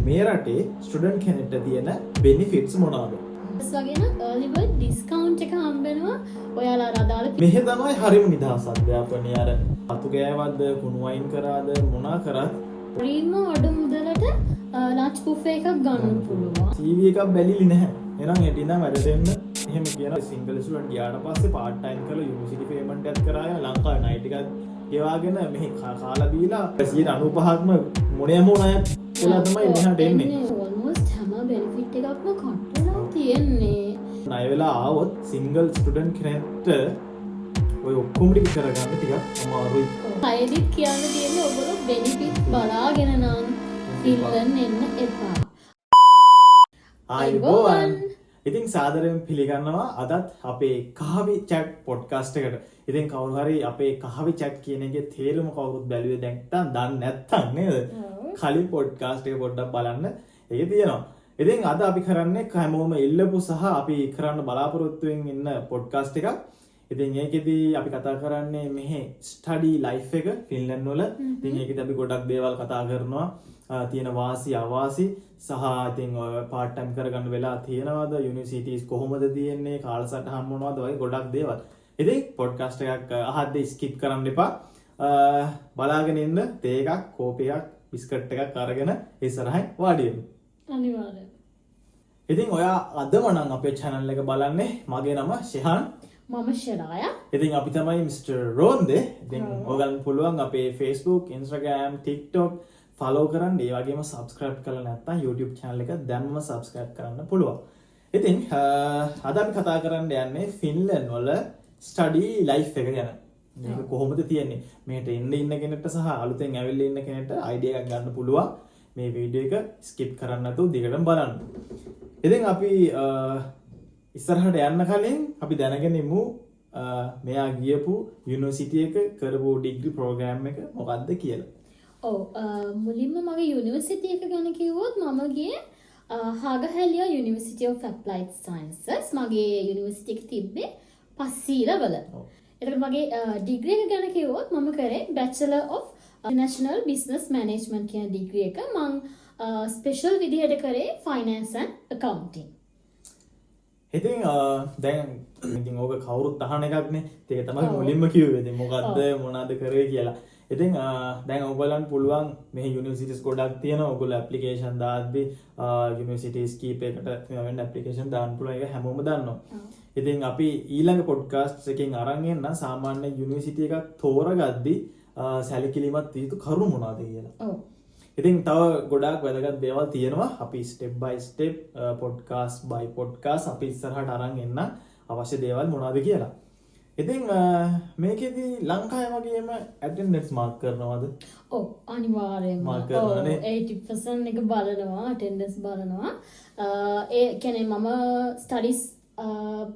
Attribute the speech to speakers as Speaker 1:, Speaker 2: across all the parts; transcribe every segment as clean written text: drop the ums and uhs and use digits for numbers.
Speaker 1: මේ රටේ ස්ටුඩන්ට් කෙනෙක්ට තියෙන බෙනිෆිට්ස් මොනවාද?
Speaker 2: වගේම early bird discount එක හම්බෙනවා ඔයාලා අදාළ
Speaker 1: මෙහෙ තමයි හරිම නිදහස් අධ්‍යාපනය. අර අතු ගෑවද්ද කුණු වයින් කරාද මොනා කරත්
Speaker 2: රීම අඩු මුදලට ලන්ච් බුෆේ එකක් ගන්න පුළුවන්.
Speaker 1: TV එකක් බැලිලි නැහැ. එහෙනම් හෙට ඉඳන් වැඩ දෙන්න එහෙම කියන සිංගල් ස්ටුඩන්ට් ගියාට පස්සේ part time කරලා යුනිවර්සිටි පේමන්ට් එකක් කරාය ලංකාවේ නයිට් එකක් ගෙවාගෙන මෙහි කාලා බීලා 95%ක්ම මොණේ මොණයක් කියලා තමයි මෙහාට එන්නේ.
Speaker 2: almost හැම benefit එකක්ම කටලා තියෙන්නේ.
Speaker 1: ණය වෙලා ආවොත් සිංගල් ස්ටුඩන්ට් කෙනෙක්ට ඔය ඔක්කොම ටික කරගන්න ටිකක් අමාරුයි.
Speaker 2: අයදිත් කියන්න තියෙන්නේ ඔයගොල්ලෝ benefit බලාගෙන නම් ඉල්ලන්න එන්න එපා.
Speaker 1: ආයිබෝවන්. ඉතින් සාදරයෙන් පිළිගන්නවා අදත් අපේ කහවි chat podcast එකට. ඉතින් කවුරු හරි අපේ කහවි chat කියන එකේ තේරුම කවුරුත් බැලුවේ නැත්නම් දන්නේ නැත්නම් නේද? කලින් podcast එක පොඩ්ඩක් බලන්න. ඒක තියෙනවා. ඉතින් අද අපි කරන්නේ හැමෝම ඉල්ලපු සහ අපි කරන්න බලාපොරොත්තු වෙමින් ඉන්න podcast එකක්. ඉතින් ඒකෙදී අපි කතා කරන්නේ මෙහි ස්ටඩි ලයිෆ් එක ෆින්ලන්ඩ් වල. ඉතින් ඒකෙදී අපි ගොඩක් දේවල් කතා කරනවා. තියෙන වාසි අවාසි සහ ඉතින් part time කරගන්න වෙලා තියෙනවද, යුනිවර්සිටිස් කොහොමද තියෙන්නේ, කාලසටහන් මොනවද වගේ ගොඩක් දේවල්. ඉතින් podcast එකක් අහද්දී skip කරන්න එපා. බලාගෙන ඉන්න තේ එකක්, කෝපි එකක්, බිස්කට් එකක් අරගෙන ඉස්සරහින් වාඩි වෙන්න.
Speaker 2: අනිවාර්යයෙන්.
Speaker 1: ඉතින් ඔයා අදම නම් අපේ channel එක බලන්නේ. මගේ නම ශිහාන්.
Speaker 2: මම ශරාය.
Speaker 1: ඉතින් අපි තමයි Mr. රෝන්දේ. ඉතින් ඔයගලන්ට පුළුවන් අපේ Facebook, Instagram, TikTok follow කරන්න. ඒ වගේම subscribe කරලා නැත්නම් YouTube channel එක දැන්ම subscribe කරන්න පුළුවන්. ඉතින් අද අපි කතා කරන්න යන්නේ ෆින්ලන්ඩ් වල study life එක ගැන. මේක කොහොමද තියෙන්නේ? මේකට එන්න ඉන්න කෙනෙක්ට සහ අලුතෙන් ඇවිල්ලා ඉන්න කෙනෙක්ට idea එකක් ගන්න පුළුවන්. මේ වීඩියෝ එක skip කරන්න නැතුව දිගටම බලන්න. ඉතින් අපි ඉස්සරහට යන්න කලින් අපි දැනගෙන ඉමු මෙයා ගියපු යුනිවර්සිටි එක කරපු ඩිග්‍රී ප්‍රෝග්‍රෑම් එක මොකක්ද කියලා.
Speaker 2: මුලින්ම මගේ යුනිවර්සිටි එක ගැන කිව්වොත් මම ගියේ හාගහැලියා University of Applied Sciences. මගේ යුනිවර්සිටි එක තිබ්බේ පස්සීල වල. එතකොට මගේ ඩිග්‍රී එක ගැන කිව්වොත් මම කරේ Bachelor of International Business Management කියන ඩිග්‍රී එක. මම ස්පෙෂල් විදිහට කරේ Finance and Accounting.
Speaker 1: ඉතින් දැන් ඉතින් ඕක කවුරුත් අහන එකක්නේ. ඒක තමයි මුලින්ම කිව්වේ. ඉතින් මොකද්ද මොනවද කරේ කියලා. ඉතින් දැන් ඔයගොල්ලන්ට පුළුවන් මේ යුනිවර්සිටිස් ගොඩක් තියෙනවා. ඔයගොල්ලෝ ඇප්ලිකේෂන් දාද්දි යුනිවර්සිටිස් කීපයකට වෙන ඇප්ලිකේෂන් දාන්න පුළුවන්. ඒක හැමෝම දන්නවා. ඉතින් අපි ඊළඟ පොඩ්කාස්ට් එකකින් අරන් එන්න සාමාන්‍ය යුනිවර්සිටි එකක් තෝරගද්දි සැලකිලිමත් යුතු කරුණු මොනවද කියලා. ඉතින් තව ගොඩාක් වැදගත් දේවල් තියෙනවා. අපි step by step podcast by podcast අපි ඉස්සරහට අරන් එන්න අවශ්‍ය දේවල් මොනවද කියලා. ඉතින් මේකෙදි ලංකාවේ වගේම attendance mark කරනවද?
Speaker 2: ඔව් අනිවාර්යයෙන්ම.
Speaker 1: mark කරනවානේ.
Speaker 2: 80% එක බලනවා, attendance බලනවා. ඒ කියන්නේ මම studies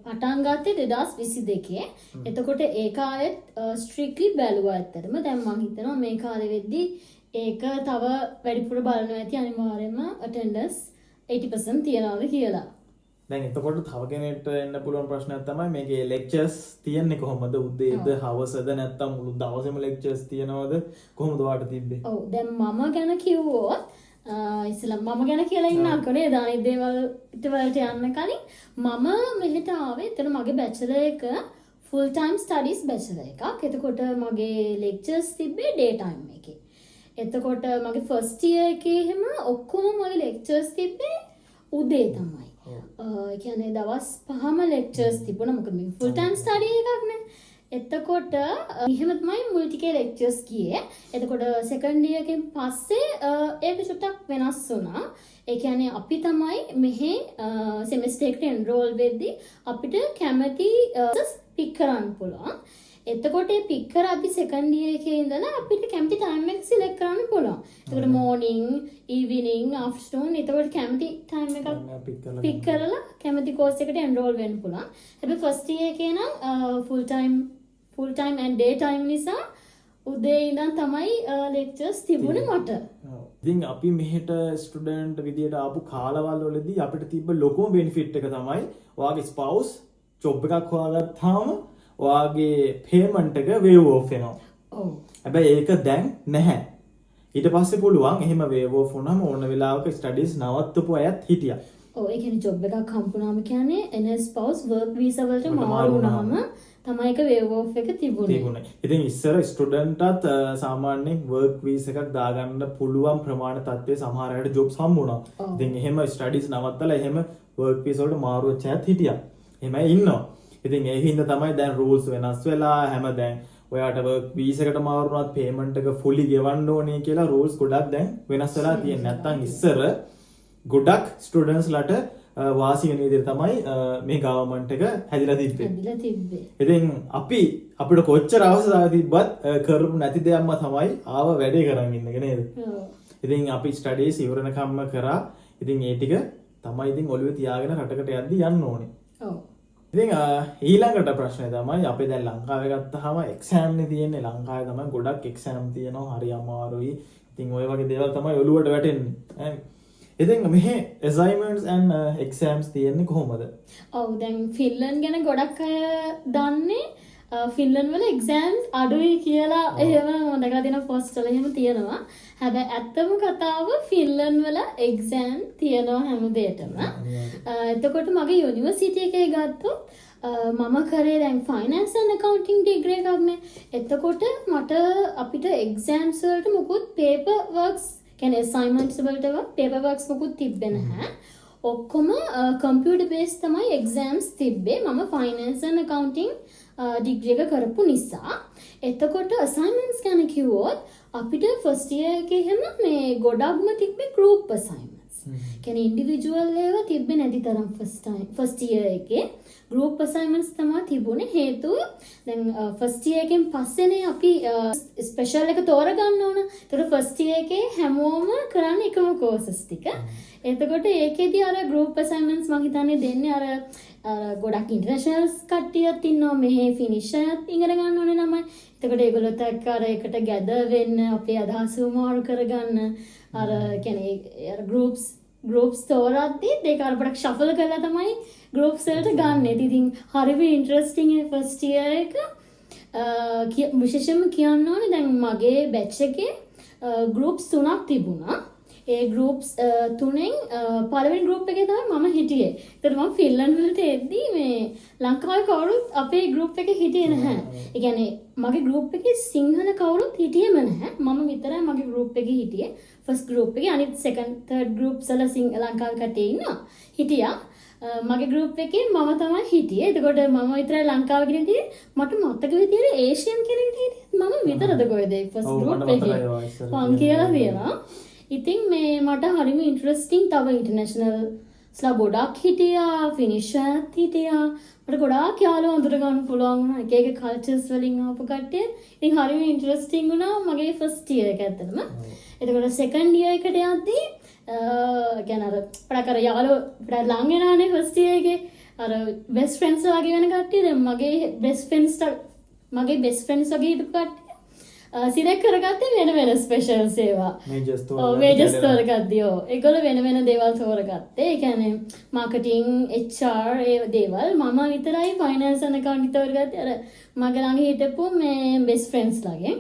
Speaker 2: පටන් ගත්තේ 2022. එතකොට ඒ කාලෙත් strictly බැලුවා ඇත්තටම. දැන් මම හිතනවා මේ කාලෙ වෙද්දී ඒක තව වැඩිපුර බලනවා ඇති අනිවාර්යයෙන්ම attendance 80% තියනවාද කියලා.
Speaker 1: දැන් එතකොට තව කෙනෙක්ට එන්න පුළුවන් ප්‍රශ්නයක් තමයි මේකේ lectures තියන්නේ කොහොමද? උදේද හවසද නැත්නම් මුළු දවසේම lectures තියනවද? කොහොමද ඔයාලට තිබ්බේ?
Speaker 2: ඔව් දැන් මම ගැන කිව්වොත් ඉස්සෙල්ලා මම ගැන කියලා ඉන්නකෝ නේද? අනිත් දේවල් වලට යන්න කලින් මම මෙහෙට ආවේ. එතන මගේ bachelor එක full time studies bachelor එකක්. එතකොට මගේ lectures තිබ්බේ day time එකේ. එතකොට මගේ ෆස්ට් ඉයර් එකේ එහෙම ඔක්කොම මගේ ලෙක්චර්ස් තිබ්බේ උදේ තමයි. ඒ කියන්නේ දවස් 5ම ලෙක්චර්ස් තිබුණා. මොකද මේ ෆුල් ටයිම් ස්ටඩි එකක් නේ. එතකොට එහෙම තමයි මුල් ටිකේ ලෙක්චර්ස් ගියේ. එතකොට සෙකන්ඩ් ඉයර් එකෙන් පස්සේ ඒක චුට්ටක් වෙනස් වුණා. ඒ කියන්නේ අපි තමයි මෙහි සෙමෙස්ටර් එකට එන්රෝල් වෙද්දී අපිට කැමති පික් කරන්න පුළුවන්. එතකොට ඒ පික් කරද්දි සෙකන්ඩ් ඉයර් එකේ ඉඳලා අපිට කැමති ටයිම් එක සිලෙක්ට් කරන්න පුළුවන්. එතකොට මෝර්නින්, ඉවිනිං, ආෆ්ටර්නූන් එතකොට කැමති ටයිම් එකක් පික් කරලා කැමති කෝස් එකට එන්රෝල් වෙන්න පුළුවන්. හැබැයි ෆස්ට් ඉයර් එකේ නම් full time and day time නිසා උදේ ඉඳන් තමයි ලෙක්චර්ස් තිබුණේ මට.
Speaker 1: ඉතින් අපි මෙහෙට ස්ටුඩන්ට් විදියට ආපු කාලවල වලදී අපිට තිබ්බ ලොකුම බෙනිෆිට් එක තමයි ඔයාගේ ස්පවුස් ජොබ් එකක් හොයාගත්තාම ඔයාගේ පේමන්ට් එක වේව් ඔෆ් වෙනවා.
Speaker 2: ඔව්.
Speaker 1: හැබැයි ඒක දැන් නැහැ. ඊට පස්සේ පුළුවන් එහෙම වේව් ඔෆ් වුණාම ඕන වෙලාවක ස්ටඩීස් නවත්තපු අයත් හිටියා.
Speaker 2: ඔව් ඒ කියන්නේ ජොබ් එකක් හම්බුනාම කියන්නේ එන ස්පවුස් වර්ක් වීසා වලට මාරු වුණාම තමයි ඒක වේව් ඔෆ් එක තිබුණේ.
Speaker 1: ඉතින් ඉස්සර ස්ටුඩන්ට්ටත් සාමාන්‍යයෙන් වර්ක් වීසා එකක් දාගන්න පුළුවන් ප්‍රමාණ තත්ත්වයේ සමහර අයට ජොබ්ස් හම්බුණා. ඉතින් එහෙම ස්ටඩීස් නවත්තලා එහෙම වර්ක් වීසා වලට මාරු වෙච්ච අයත් හිටියා. එහෙමයි ඉන්නවා. ඉතින් ඒ හින්දා තමයි දැන් රූල්ස් වෙනස් වෙලා හැම දැන් ඔයාට වර්ක් වීසා එකට මාරු වුණාත් පේමන්ට් එක ෆුලි ගෙවන්න ඕනේ කියලා රූල්ස් ගොඩක් දැන් වෙනස් වෙලා තියෙනවා. නැත්තම් ඉස්සර ගොඩක් ස්ටුඩන්ට්ස්ලට වාසි වෙන විදිහට තමයි මේ ගවර්න්මන්ට් එක හැදිලා තිබ්බේ. ඉතින් අපිට කොච්චර අවශ්‍යතාවය තිබ්බත් කරපු නැති දෙයක්ම තමයි ආව වැඩේ කරන් ඉන්නේ නේද? ඉතින් අපි ස්ටඩීස් ඉවරනකම්ම කරා. ඉතින් ඒ ටික තමයි ඉතින් ඔළුවේ තියාගෙන රටකට යද්දි යන්න ඕනේ.
Speaker 2: ඔව්.
Speaker 1: ඉතින් ඊළඟට ප්‍රශ්නේ තමයි අපි දැන් ලංකාවේ ගත්තාම එක්සෑම් නේ තියෙන්නේ. ලංකාවේ තමයි ගොඩක් එක්සෑම් තියෙනවා. හරි අමාරුයි. ඉතින් ඔය වගේ දේවල් තමයි ඔළුවට වැටෙන්නේ. ඉතින් මෙහි assignments and exams තියෙන්නේ කොහොමද?
Speaker 2: ඔව් දැන් ෆින්ලන්ඩ් ගැන ගොඩක් අය දන්නේ ෆින්ලන්ඩ් වල එක්සෑම්ස් අඩුයි කියලා එහෙම මම දැකලා තියෙනවා පෝස්ට් වල එහෙම තියෙනවා. හැබැයි ඇත්තම කතාව ෆින්ලන්ඩ් වල එක්සෑම් තියෙනවා හැමදේටම. එතකොට මගේ යුනිවර්සිටි එකේ ගත්තොත් මම කරේ දැන් ෆයිනෑන්ස් ඇන්ඩ් accounting ඩිග්‍රී එකක් නේ. එතකොට මට අපිට එක්සෑම්ස් වලට මොකුත් පේපර් වර්ක්ස් කියන්නේ assignments වලට paper works මොකුත් තිබ්බේ නැහැ. ඔක්කොම computer based තමයි exams තිබ්බේ. මම finance and accounting degree එක කරපු නිසා. එතකොට assignments ගැන කිව්වොත් අපිට first year එකේ හැම මේ ගොඩක්ම තිබ්බේ group assignments. කියන්නේ individual ඒවා තිබ්බේ නැති තරම් first year එකේ group assignments තමයි තිබුණේ. හේතුව දැන් first year එකෙන් පස්සේනේ අපි special එක තෝරගන්න ඕන. ඒතකොට first year එකේ හැමෝම කරන්නේ එකම courses ටික. එතකොට ඒකෙදි අර group assignments මම හිතන්නේ දෙන්නේ අර ගොඩක් international කට්ටියත් ඉන්නවා. මෙහි finisherත් ඉගෙන ගන්න ඕනේ ළමයි. එතකොට ඒගොල්ලොත් එක්ක අර එකට gather වෙන්න අපේ අදහස් මාරු කරගන්න අර කියන්නේ අර groups තෝරද්දී ඒක අර පොඩක් shuffle කරලා තමයි groups වලට ගන්න. ඉතින් හරිම ඉන්ටරෙස්ටිං ඒ ෆස්ට් ඉයර් එක. විශේෂයෙන්ම කියන්න ඕනේ දැන් මගේ බැච් එකේ groups 3ක් තිබුණා. ඒ groups තුනෙන් පළවෙනි group එකේ තමයි මම හිටියේ. ඒතර මම ෆින්ලන්ඩ් වලට එද්දී මේ ලංකාවේ කවුරුත් අපේ group එකේ හිටියේ නැහැ. ඒ කියන්නේ මගේ group එකේ සිංහල කවුරුත් හිටියේම නැහැ. මම විතරයි මගේ group එකේ හිටියේ. first group එකේ අනිත් second third groups වල ලංකාවේ කට්ටිය ඉන්නවා. හිටියා. මගේ group එකේ මම තමයි හිටියේ. එතකොට මම විතරයි ලංකාවේ කෙනෙක්. මට මතක විදියට ඒෂියන් කෙනෙක් හිටියේ. මම විතරද කොහෙද first group එකේ. මං කියලා තියෙනවා. ඉතින් මේ මට හරිම ඉන්ටරෙස්ටිං තව ඉන්ටර්නැෂනල්ස්ලා ගොඩක් හිටියා. ෆිනිෂර්ත් හිටියා. මට ගොඩාක් යාළුවෝ අඳුර ගන්න පුළුවන් වුණා. එක එක කල්චර්ස් වලින් ආපු කට්ටිය. ඉතින් හරිම ඉන්ටරෙස්ටිං වුණා මගේ ෆස්ට් ඉයර් එක ඇත්තටම. එතකොට සෙකන්ඩ් ඉයර් එකට යද්දී කියන්නේ අර පඩකර යාළුවෝ අපිට ලං වෙනානේ ෆස්ට් ඉයර් එකේ. අර බෙස්ට් ෆ්‍රෙන්ඩ්ස් වගේ වෙන කට්ටිය දැන් මගේ බෙස්ට් ෆ්‍රෙන්ඩ්ස් වගේ හිටපු කට්ටිය සිලෙක්ට් කරගත්තේ වෙන වෙන ස්පෙෂල්ස් ඒවා. මේජර්ස් තෝරගත්තේ. ඒගොල්ලෝ වෙන වෙන දේවල් තෝරගත්තේ. ඒ කියන්නේ මාකටිං, HR ඒ දේවල්. මම විතරයි ෆයිනෑන්ස් ඇන්ඩ් accounting තෝරගත්තේ. අර මගේ ළඟ හිටපු මේ බෙස්ට් ෆ්‍රෙන්ඩ්ස් ළගේ.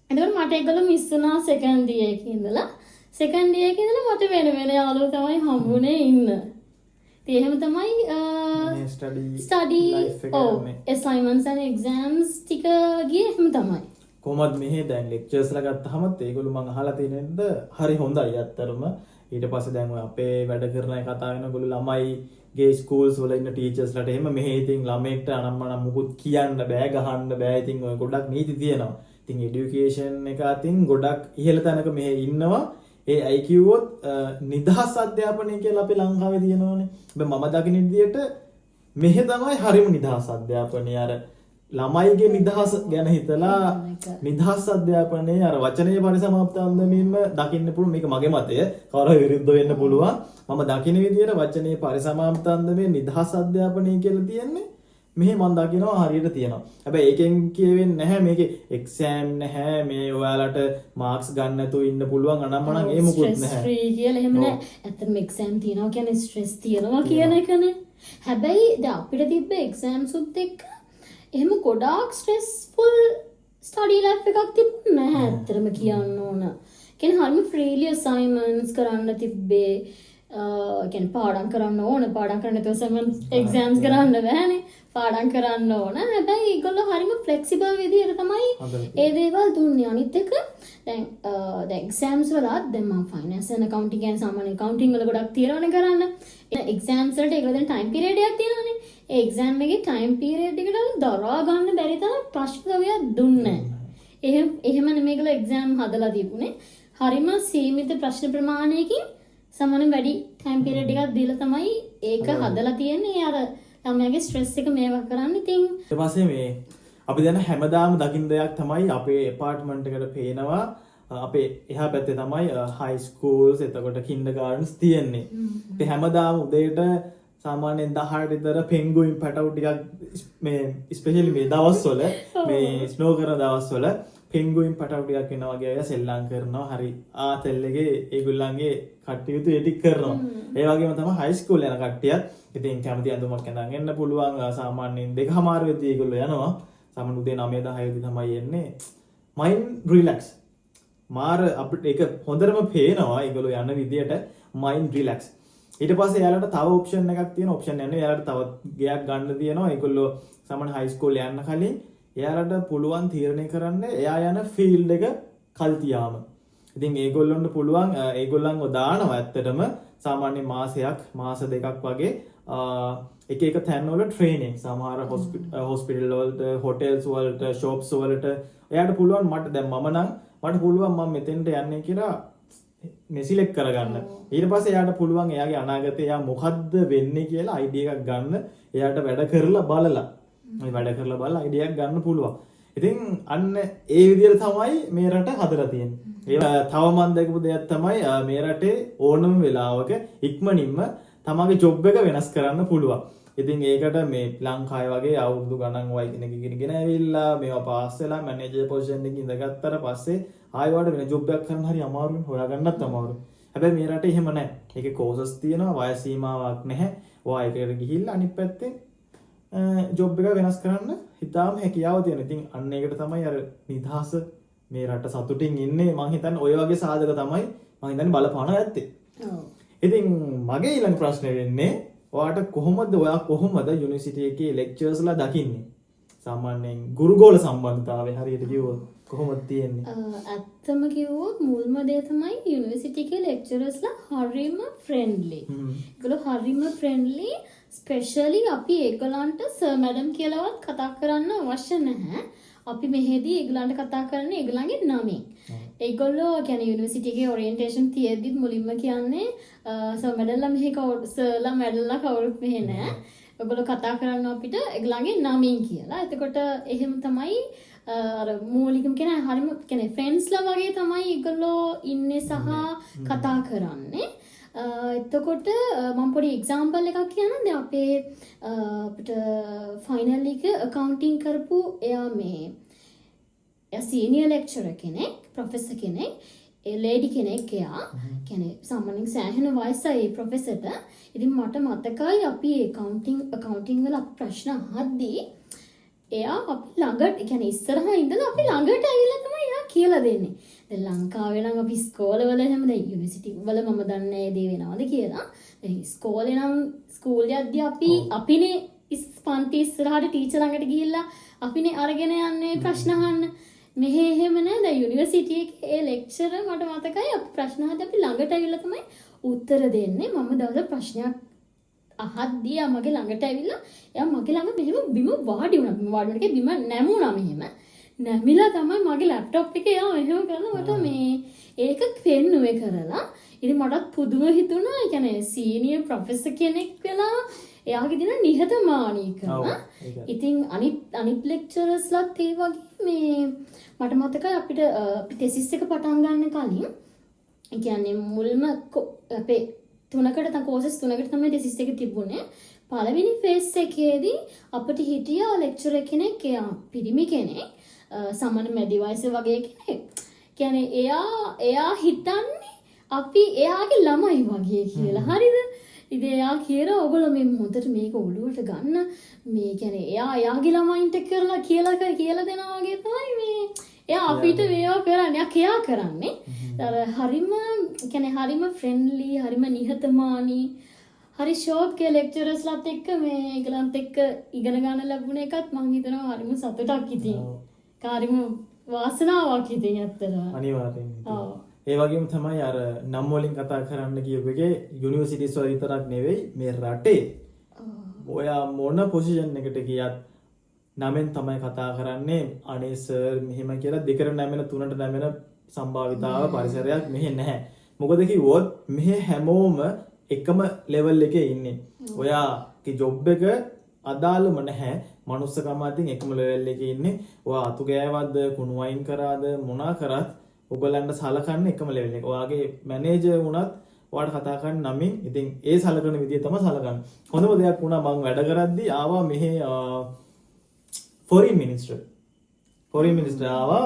Speaker 2: එතකොට මට ඒගොල්ලෝ මිස් වුණා සෙකන්ඩ් ඉයර් එකේ ඉඳලා. සෙකන්ඩ් ඉයර් එකේ ඉඳලා මට වෙන වෙන යාළුවෝ තමයි හම්බුනේ ඉන්න. ඉතින් එහෙම තමයි ස්ටඩි assignments and exams ටික ගියේ එහෙම තමයි.
Speaker 1: කොහොමද මෙහි දැන් ලෙක්චර්ස්ලා ගත්තාමත් ඒගොල්ලෝ මම අහලා තියෙනෙන්ද හරි හොඳයි අත්‍තරම. ඊට පස්සේ දැන් ඔය අපේ වැඩ කරන අය කතා වෙනකොට ළමයිගේ ස්කූල්ස් වල ඉන්න ටීචර්ස්ලාට එහෙම මෙහි ඉතින් ළමයින්ට අනම්මනම් මුකුත් කියන්න බෑ, ගහන්න බෑ. ඉතින් ඔය ගොඩක් නීති තියෙනවා. ඉතින් এডুকেෂන් එක අතින් ගොඩක් ඉහළ තැනක මෙහි ඉන්නවා. ඒ අය කිව්වොත් නිදහස් අධ්‍යාපනය කියලා අපේ ලංකාවේ තියෙනවානේ. හැබැයි මම දකින විදියට මෙහෙ තමයි හරිම නිදහස් අධ්‍යාපනය. අර ළමයිගේ නිදහස ගැන හිතලා නිදහස් අධ්‍යාපනයේ අර වචනීය පරිසමාප්ත අන්දමින්ම දකින්න පුළුවන්. මේක මගේ මතය. කවුරු විරුද්ධ වෙන්න පුළුවන්. මම දකින විදියට වචනීය පරිසමාප්ත අන්දමේ නිදහස් අධ්‍යාපනය කියලා තියෙන්නේ මෙහි මම දකිනවා හරියට තියෙනවා. හැබැයි ඒකෙන් කියවෙන්නේ නැහැ මේකේ එක්සෑම් නැහැ. මේ ඔයාලට මාක්ස් ගන්න නැතුව ඉන්න පුළුවන් අනම්මනම් ඒ මොකුත් නැහැ.
Speaker 2: ස්ට්‍රෙස් ෆ්‍රී කියලා එහෙම නැහැ. ඇත්තටම එක්සෑම් තියනවා කියන්නේ ස්ට්‍රෙස් තියනවා කියන එකනේ. හැබැයි දැන් අපිට තිබ්බ එක්සෑම්ස් උත් එක්ක එහෙම ගොඩාක් ස්ට්‍රෙස්ෆුල් ස්ටඩි ලයිෆ් එකක් තිබුණේ නැහැ ඇත්තටම කියන්න ඕන. කියන්නේ හරිම ෆ්‍රීලි අසයින්මන්ට්ස් කරන්න තිබ්බේ. කියන්නේ පාඩම් කරන්න ඕන. පාඩම් කරන්න නැතුව අසයින්මන්ට්ස් එක්සෑම්ස් කරන්න බෑනේ. පාඩම් කරන්න ඕන. හැබැයි ඒගොල්ලෝ හරිම ෆ්ලෙක්සිබල් විදියට තමයි ඒ දේවල් දුන්නේ. අනිත් එක දැන් එක්සෑම්ස් වලත් දැන් මම ෆයිනෑන්ස් ඇන්ඩ් accounting කියන සාමාන්‍ය accounting වල ගොඩක් තියනවනේ කරන්න. එක්සෑම්ස් වලට ඒගොල්ලෝ දැන් ටයිම් පීරියඩ් එකක් තියෙනවනේ. ඒ එක්සෑම් එකේ ටයිම් පීරියඩ් එකට දරා ගන්න බැරි තරම් ප්‍රශ්න ගොවියක් දුන්නේ නැහැ. එහෙම නෙමෙයි ඒගොල්ලෝ එක්සෑම් හදලා තිබුණේ. හරිම සීමිත ප්‍රශ්න ප්‍රමාණයකින් සමාන වැඩි ටයිම් පීරියඩ් එකක් දීලා තමයි ඒක හදලා තියෙන්නේ. අර ළමයාගේ ස්ට්‍රෙස් එක මේවා කරන්න. ඉතින්
Speaker 1: ඊට පස්සේ මේ අපි දැන් හැමදාම දකින්න දෙයක් තමයි අපේ ඇපාර්ට්මන්ට් එකට පේනවා අපේ එහා පැත්තේ තමයි හයි ස්කූල්ස් එතකොට කින්ඩර්ගාර්ටන්ස් තියෙන්නේ. ඉතින් හැමදාම උදේට සාමාන්‍යයෙන් 10ට විතර පෙන්ගුයින් පැටවු ටිකක් මේ ස්පෙෂලි මේ දවස්වල මේ ස්නෝ කරන දවස්වල පෙන්ගුයින් පැටවු ටිකක් එනවා වගේ අය සෙල්ලම් කරනවා. හරි ආතල් එකේ ඒගොල්ලන්ගේ කටයුතු ඒ ටික කරනවා. ඒ වගේම තමයි හයි ස්කූල් යන කට්ටියත් ඉතින් කැමති අඳුමක් ඇඳන් එන්න පුළුවන්. සාමාන්‍යයෙන් 2:00 වෙද්දී ඒගොල්ලෝ යනවා. සාමාන්‍ය උදේ 9 10 වෙද්දී තමයි එන්නේ. Mind relax. මාර අපිට ඒක හොඳටම පේනවා ඒගොල්ලෝ යන විදියට මයින්ඩ් රිලැක්ස්. ඊට පස්සේ එයාලට තව ඔප්ෂන් එකක් තියෙනවා. ඔප්ෂන් යන්නේ එයාලට තව ගයක් ගන්න තියෙනවා. ඒගොල්ලෝ සාමාන්‍ය හයි ස්කූල් යන්න කලින් එයාලට පුළුවන් තීරණය කරන්න එයා යන ෆීල්ඩ් එක කල්තියාම. ඉතින් ඒගොල්ලොන්ට පුළුවන් ඒගොල්ලන්ව දානවා ඇත්තටම සාමාන්‍ය මාසයක් මාස දෙකක් වගේ එක එක තැන්වල ට්‍රේනින්. සමහර හොස්පිටල් වලට හොටෙල්ස් වලට ෂොප්ස් වලට එයාට පුළුවන් මට දැන් මට පුළුවන් මම මෙතෙන්ට යන්නේ කියලා මෙසිලෙක්ට් කරගන්න. ඊට පස්සේ එයාට පුළුවන් එයාගේ අනාගතේ එයා මොකද්ද වෙන්නේ කියලා අයිඩියා එකක් ගන්න. එයාට වැඩ කරලා බලලා අයිඩියා එකක් ගන්න පුළුවන්. ඉතින් අන්න ඒ විදිහට තමයි මේ රට හදලා තියෙන්නේ. ඒ තව මම දැකපු දෙයක් තමයි මේ රටේ ඕනම වෙලාවක ඉක්මනින්ම තමගේ ජොබ් එක වෙනස් කරන්න පුළුවන්. ඉතින් ඒකට මේ ලංකාවේ වගේ අවුරුදු ගණන් වයි කෙනෙක් ඉගෙන ඇවිල්ලා මේවා පාස් වෙලා මැනේජර් පොසිෂන් එකකින් ඉඳගත්තට පස්සේ ආයෙ වඩ වෙන ජොබ් එකක් කරන්න හරි අමාරුයි. හොයාගන්නත් අමාරුයි. හැබැයි මේ රටේ එහෙම නැහැ. ඒකේ කෝසස් තියෙනවා, වයස සීමාවක් නැහැ. ඔයා ඒකට ගිහිල්ලා අනිත් පැත්තේ ජොබ් එක වෙනස් කරන්න හිතාම හැකියාව තියෙනවා. ඉතින් අන්න ඒකට තමයි අර නිදහස මේ රට සතුටින් ඉන්නේ. මම හිතන්නේ ඔය වගේ සාධක තමයි මම හිතන්නේ බලපාන ඇත්තේ. ඉතින් මගේ ඊළඟ ප්‍රශ්නේ වෙන්නේ ඔයාට ඔයා කොහොමද යුනිවර්සිටි එකේ ලෙක්චර්ස්ලා දකින්නේ? සාමාන්‍යයෙන් ගුරුගෝල සම්බන්ධතාවය හරියට කිව්වොත් කොහොමද තියෙන්නේ?
Speaker 2: ඇත්තම කිව්වොත් මුල්ම දේ තමයි යුනිවර්සිටි එකේ ලෙක්චරර්ස්ලා හරිම ෆ්‍රෙන්ඩ්ලි. ඒගොල්ලෝ හරිම ෆ්‍රෙන්ඩ්ලි. ස්පෙෂලි අපි ඒගොල්ලන්ට සර් මැඩම් කියලාවත් කතා කරන්න අවශ්‍ය නැහැ. අපි මෙහෙදී ඒගොල්ලන්ට කතා කරන්නේ ඒගොල්ලන්ගේ නමින්. ඒගොල්ලෝ කියන්නේ යුනිවර්සිටි එකේ ඔරියන්ටේෂන් තියෙද්දිත් මුලින්ම කියන්නේ සර් මැඩම්ලා මෙහෙ සර්ලා මැඩම්ලා කවුරුත් මෙහෙ නැහැ. ඔයගොල්ලෝ කතා කරන්න අපිට ඒගොල්ලන්ගේ නමින් කියලා. එතකොට එහෙම තමයි අර මූලිකම කියන හරිම කියන්නේ ෆ්‍රෙන්ඩ්ස්ලා වගේ තමයි ඒගොල්ලෝ ඉන්නේ සහ කතා කරන්නේ. එතකොට මම පොඩි එක්සැම්පල් එකක් කියන්නම්. දැන් අපේ අපිට ෆයිනල් එක accounting කරපු එයා සීනියර් ලෙක්චරර් කෙනෙක්, ප්‍රොෆෙසර් කෙනෙක්, ඒ ලේඩි කෙනෙක්. එයා කියන්නේ සාමාන්‍යයෙන් සෑහෙන වයසයි ප්‍රොෆෙසර්ට. ඉතින් මට මතකයි අපි accounting වල ප්‍රශ්න අහද්දී එයා අපි ළඟට කියන්නේ ඉස්සරහා ඉඳලා අපි ළඟට ඇවිල්ලා තමයි එයා කියලා දෙන්නේ. දැන් ලංකාවේ නම් අපි ස්කෝලවල එහෙම දැන් යුනිවර්සිටි වල මම දන්නේ ඒ දේ වෙනවද කියලා. දැන් ස්කෝලේ නම් ස්කූල් යද්දී අපිනේ පන්ති ඉස්සරහට ටීචර් ළඟට ගිහිල්ලා අපිනේ අරගෙන යන්නේ ප්‍රශ්න අහන්න. මෙහෙ එහෙම නෑ. දැන් යුනිවර්සිටි එකේ ඒ ලෙක්චරර් මට මතකයි අපි ප්‍රශ්න අහද්දී අපි ළඟට ඇවිල්ලා තමයි උත්තර දෙන්නේ. මම දවසක් ප්‍රශ්නයක් අහද්දී මගේ ළඟට ඇවිල්ලා එයා මගේ ළඟ මෙහෙම බිම වාඩි වුණා. බිම නැමුණා මෙහෙම. නැමිලා තමයි මගේ ලැප්ටොප් එකේ එයා මෙහෙම කරලා මට මේ ඒක පෙන්නුවේ කරලා. ඉතින් මටත් පුදුම හිතුණා. ඒ කියන්නේ සීනියර් ප්‍රොෆෙසර් කෙනෙක් වෙලා එයාගේ දින නිහතමානීකම. ඉතින් අනිත් ලෙක්චරර්ස්ලාත් ඒ වගේ මේ මට මතකයි අපි තෙසිස් එක පටන් ගන්න කලින් ඒ කියන්නේ මුල්ම අපේ කෝසස් 3කට තමයි තෙසිස් එක තිබුණේ. පළවෙනි ෆේස් එකේදී අපිට හිටියා ලෙක්චරර් කෙනෙක්. එයා පිරිමි කෙනෙක්. සාමාන්‍ය මැදි වයස වගේ කෙනෙක්. කියන්නේ එයා හිතන්නේ අපි එයාගේ ළමයි වගේ කියලා. හරිද? ඉතින් එයා කියනවා ඔයගොල්ලෝ මේ මොහොතට මේක ඔළුවට ගන්න මේ කියන්නේ එයාගේ ළමයින්ට කියලා දෙනවා වගේ තමයි මේ එයා අපිට මේවා කරන්නේ කියා කරන්නේ. අර හරිම කියන්නේ හරිම ෆ්‍රෙන්ඩ්ලි, හරිම නිහතමානී, හරි ෂෝට් කේ ලෙක්චරර්ස්ලාත් එක්ක මේ ඒගලන්ත් එක්ක ඉගෙන ගන්න ලැබුණ එකත් මම හිතනවා හරිම සතුටක් ඉතින්. හරිම වාසනාවක් ඉතින් ඇත්තටම.
Speaker 1: අනිවාර්යෙන්.
Speaker 2: ඔව්.
Speaker 1: ඒ වගේම තමයි අර නම් වලින් කතා කරන්න කියපු එකේ යුනිවර්සිටිස් වල විතරක් නෙවෙයි මේ රටේ ඔයා මොන පොසිෂන් එකට ගියත් නමෙන් තමයි කතා කරන්නේ අනේ සර් මෙහෙම කියලා දෙකට නැමෙන තුනට නැමෙන සම්භාවිතාව පරිසරයක් මෙහෙ නැහැ. මොකද කිව්වොත් මෙහෙ හැමෝම එකම ලෙවල් එකේ ඉන්නේ. ඔයාගේ ජොබ් එක අදාළම නැහැ. මනුස්සකම අතින් එකම ලෙවල් එකේ ඉන්නේ. ඔයා අතු ගෑවද්ද කුණු වයින් කරාද මොනා කරත් ඔයගලන්ට සලකන්නේ එකම ලෙවල් එක. ඔයාගේ මැනේජර් වුණත් ඔයාට කතා කරන්න නමින් ඉතින් ඒ සලකන විදිය තමයි සලකන්නේ. හොඳම දෙයක් වුණා මම වැඩ කරද්දි ආවා මෙහෙ ෆොරින් මිනිස්ටර් ආවා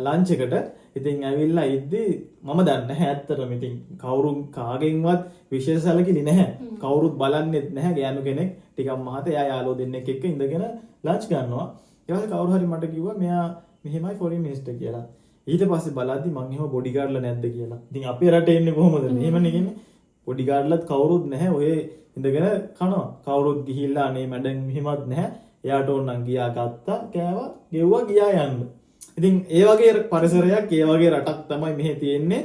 Speaker 1: ලන්ච් එකට. ඉතින් ඇවිල්ලා ඉද්දි මම දන්නේ නැහැ ඇත්තටම ඉතින් කවුරුන් කාගෙන්වත් විශේෂ සැලකිලි නැහැ. කවුරුත් බලන්නෙත් නැහැ. ගෑනු කෙනෙක් ටිකක් මහත එයා යාළුවෝ දෙන්නෙක් එක්ක ඉඳගෙන ලන්ච් ගන්නවා. ඊට පස්සේ කවුරු හරි මට කිව්වා මෙයා මෙහෙමයි ෆොරින් මිනිස්ටර් කියලා. ඊට පස්සේ බලද්දි මං එහෙම බොඩිගාඩ්ලා නැද්ද කියලා. ඉතින් අපේ රටේ ඉන්නේ කොහොමද? මෙහෙමනේ කියන්නේ. බොඩිගාඩ්ලාත් කවුරුත් නැහැ. ඔය ඉඳගෙන කනවා. කවුරුත් ගිහිල්ලා අනේ මැඩම් මෙහෙමත් නැහැ. එයාට ඕනනම් ගියා ගත්තා, කෑවා, ගෙව්වා ගියා යන්න. ඉතින් ඒ වගේ පරිසරයක්, ඒ වගේ රටක් තමයි මෙහෙ තියෙන්නේ.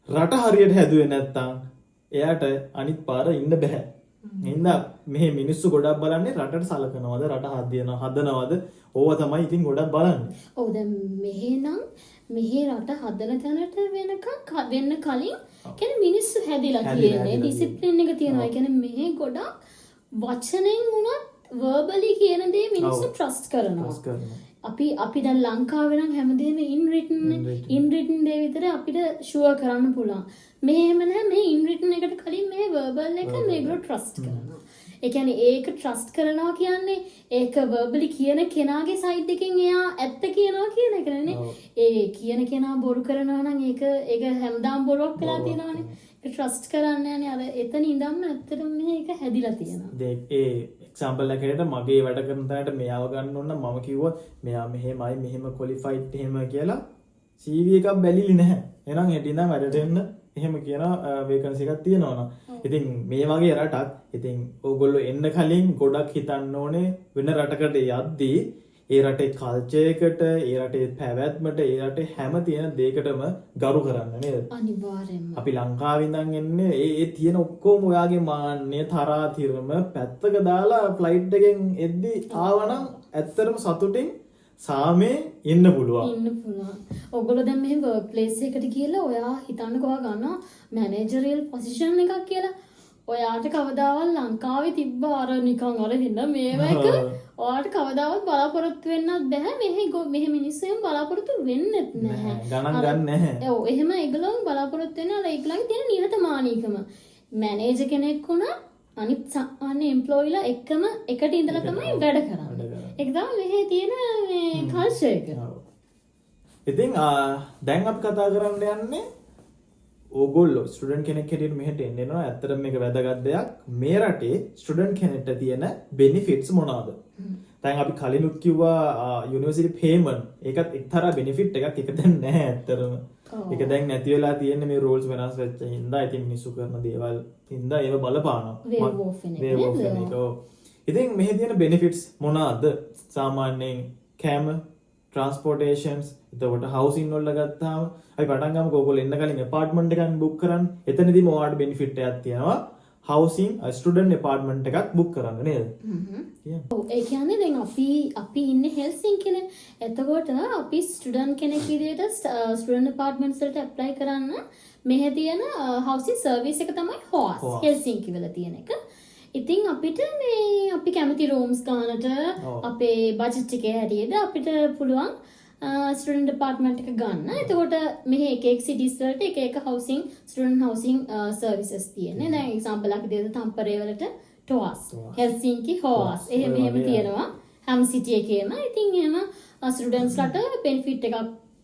Speaker 1: රට හරියට හැදුවේ නැත්තම් එයාට අනිත් පාර ඉන්න බෑ. එහෙනම් මෙහෙ මිනිස්සු ගොඩක් බලන්නේ රටට සලකනවද, රට හදනවද? ඕවා තමයි ඉතින් ගොඩක් බලන්නේ.
Speaker 2: ඔව් දැන් මෙහෙ රට හදන තැනට වෙන්න කලින් කියන්නේ මිනිස්සු හැදිලා තියෙන්නේ ඩිසිප්ලින් එක තියෙනවා. ඒ කියන්නේ මෙහෙ ගොඩක් වචනෙන් උනත් verbally කියන දේ මිනිස්සු trust කරනවා. අපි දැන් ලංකාවේ නම් හැමදේම in written දේ විතර අපිට sure කරන්න පුළුවන්. මෙහෙම නැහැ. මේ in written එකට කලින් මේ verbal එක මේගොල්ලෝ trust කරනවා. ඒ කියන්නේ ඒක trust කරනවා කියන්නේ ඒක verbally කියන කෙනාගේ side එකෙන් එයා ඇත්ත කියනවා කියන එක නෙනේ. ඒ කියන කෙනා බොරු කරනවා නම් ඒක හැමදාම බොරුවක් වෙලා තියෙනවානේ. ඒක trust කරන්නේ නැහැ. අර එතන ඉඳන්ම ඇත්තටම මේක හැදිලා තියෙනවා.
Speaker 1: ඒ එක්සාම්පල් එකකට මගේ වැඩ කරන තැනට මෙයාව ගන්න ඕන නම් මම කිව්වොත් මෙයා මෙහෙමයි මෙහෙම ක්වොලිෆයිඩ් එහෙම කියලා CV එකක් බැලිලි නැහැ. එහෙනම් හෙට ඉඳන් වැඩට එන්න එහෙම කියන වේකන්සි එකක් තියෙනවා නේද? ඉතින් මේ වගේ රටක් ඉතින් ඕගොල්ලෝ එන්න කලින් ගොඩක් හිතන්න ඕනේ වෙන රටකට යද්දී ඒ රටේ කල්චර් එකට, ඒ රටේ පැවැත්මට, ඒ රටේ හැම තියෙන දෙයකටම ගරු කරන්න නේද?
Speaker 2: අනිවාර්යයෙන්ම.
Speaker 1: අපි ලංකාවේ ඉඳන් එන්නේ ඒ තියෙන ඔක්කොම ඔයාගේ මාන්නය තරාතිරම පැත්තක දාලා ෆ්ලයිට් එකෙන් එද්දි ආවනම් ඇත්තටම සතුටින් සාමේ ඉන්න පුළුවන්.
Speaker 2: ඔයගොල්ලෝ දැන් මේ වර්ක් ප්ලේස් එකට ගිහලා ඔයා හිතන්නකෝ ඔයා ගන්නවා මැනේජරියල් පොසිෂන් එකක් කියලා. ඔයාට කවදාවත් ලංකාවේ තිබ්බ අර නිකන් අර හින්න මේව එක ඔයාට කවදාවත් බලාපොරොත්තු වෙන්නත් බෑ. මෙහෙ මිනිස්සුන් බලාපොරොත්තු වෙන්නෙත් නැහැ.
Speaker 1: ගණන් ගන්න නැහැ.
Speaker 2: ඔව් එහෙම ඒගොල්ලෝ බලාපොරොත්තු වෙන අර ඒගොල්ලන්ගේ තියෙන නිහතමානීකම. මැනේජර් කෙනෙක් වුණා අනිත් එම්ප්ලොයිලා එක්කම එකට ඉඳලා තමයි වැඩ කරන්නේ. ඒක තමයි මෙහි තියෙන මේ කල්චර් එක.
Speaker 1: ඉතින් දැන් අපි කතා කරන්න යන්නේ ඕගොල්ලෝ ස්ටුඩන්ට් කෙනෙක් හැටියට මෙහෙට එන්නවා. ඇත්තටම මේක වැදගත් දෙයක්. මේ රටේ ස්ටුඩන්ට් කෙනෙක්ට තියෙන බෙනිෆිට්ස් මොනවාද? දැන් අපි කලිනුත් කිව්වා යුනිවර්සිටි පේමන්ට්. ඒකත් එක්තරා බෙනිෆිට් එකක්. ඒක දැන් නැහැ ඇත්තටම. ඒක දැන් නැති වෙලා තියෙන්නේ මේ රූල්ස් වෙනස් වෙච්ච හින්දා. ඉතින් මිනිස්සු කරන දේවල් හින්දා ඒව බලපානවා.
Speaker 2: Wave off
Speaker 1: එක. ඉතින් මෙහි තියෙන බෙනිෆිට්ස් මොනවාද? සාමාන්‍යයෙන් කැම transportations එතකොට housing වල ගත්තාම අපි පටන් ගමුකෝ. ඔයගොල්ලෝ එන්න කලින් apartment එකක් book කරන්න. එතනදීම ඔයාලට benefit එකක් තියෙනවා. housing student apartment එකක් book කරන්න නේද?
Speaker 2: ඔව් ඒ කියන්නේ දැන් අපි ඉන්නේ හෙල්සින්කිනේ. එතකොට අපි ස්ටුඩන්ට් කෙනෙක් විදිහට ස්ටුඩන්ට් apartments වලට apply කරන්න මෙහෙ තියෙන housing service එක තමයි HOAS හෙල්සින්කි වල තියෙන එක. ඉතින් අපිට මේ අපි කැමති රූම්ස් ගන්නට අපේ බජට් එකේ හැටියට අපිට පුළුවන් ස්ටුඩන්ට් ඩිපාර්ට්මන්ට් එක ගන්න. එතකොට මෙහි එක සිටිස් වලට එක හවුසින් ස්ටුඩන්ට් හවුසින් සර්විසස් තියෙන්නේ. දැන් එක්සැම්පල් එකක් දෙන්න තම්පරේ වලට TOAS, හෙල්සින්කි HOAS එහෙම තියෙනවා හැම සිටි එකේම. ඉතින් එහෙම ස්ටුඩන්ට්ස්ලට බෙනිෆිට් එකක්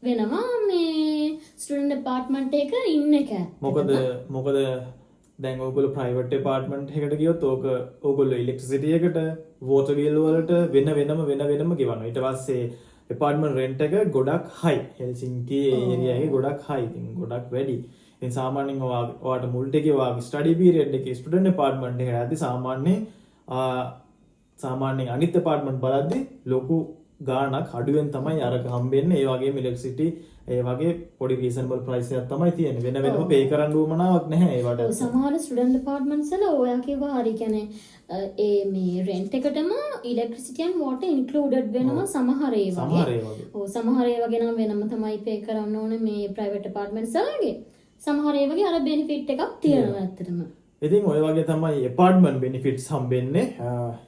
Speaker 2: වෙනවා මේ ස්ටුඩන්ට් ඩිපාර්ට්මන්ට් එක ඉන්න එක.
Speaker 1: මොකද දැන් ඔයගොල්ලෝ ප්‍රයිවට් ඩිපාර්ට්මන්ට් එකකට ගියොත් ඔයගොල්ලෝ ඉලෙක්ට්‍රිසිටි එකට වෝටර් බිල් වලට වෙනම ගෙවනවා. ඊට පස්සේ apartment rent එක ගොඩක් high. හෙල්සින්කි area එකේ ගොඩක් high. ඉතින් ගොඩක් වැඩි. ඉතින් සාමාන්‍යයෙන් ඔයාට මුල් ටිකේ ඔයාගේ study period එකේ student apartment එකට ඇද්දි සාමාන්‍යයෙන් අනිත් apartment බලද්දි ලොකු ගාණක් අඩුවෙන් තමයි අරක හම්බෙන්නේ. ඒ වගේම electricity ඒ වගේ පොඩි reasonable price එකක් තමයි තියෙන්නේ. වෙන වෙනම pay කරන්න උවමනාවක් නැහැ ඒවට.
Speaker 2: සමහර student apartments වල ඔයා කිව්වා හරි කියන්නේ ඒ මේ rent එකටම electricity and water included වෙනවා සමහර ඒවා. සමහර ඒවා ගැන වෙනම තමයි pay කරන්න ඕනේ මේ private apartments වලගේ. සමහර ඒවාගේ අර benefit එකක් තියෙනවා ඇත්තටම.
Speaker 1: ඉතින් ඔය වගේ තමයි apartment benefits හම්බෙන්නේ.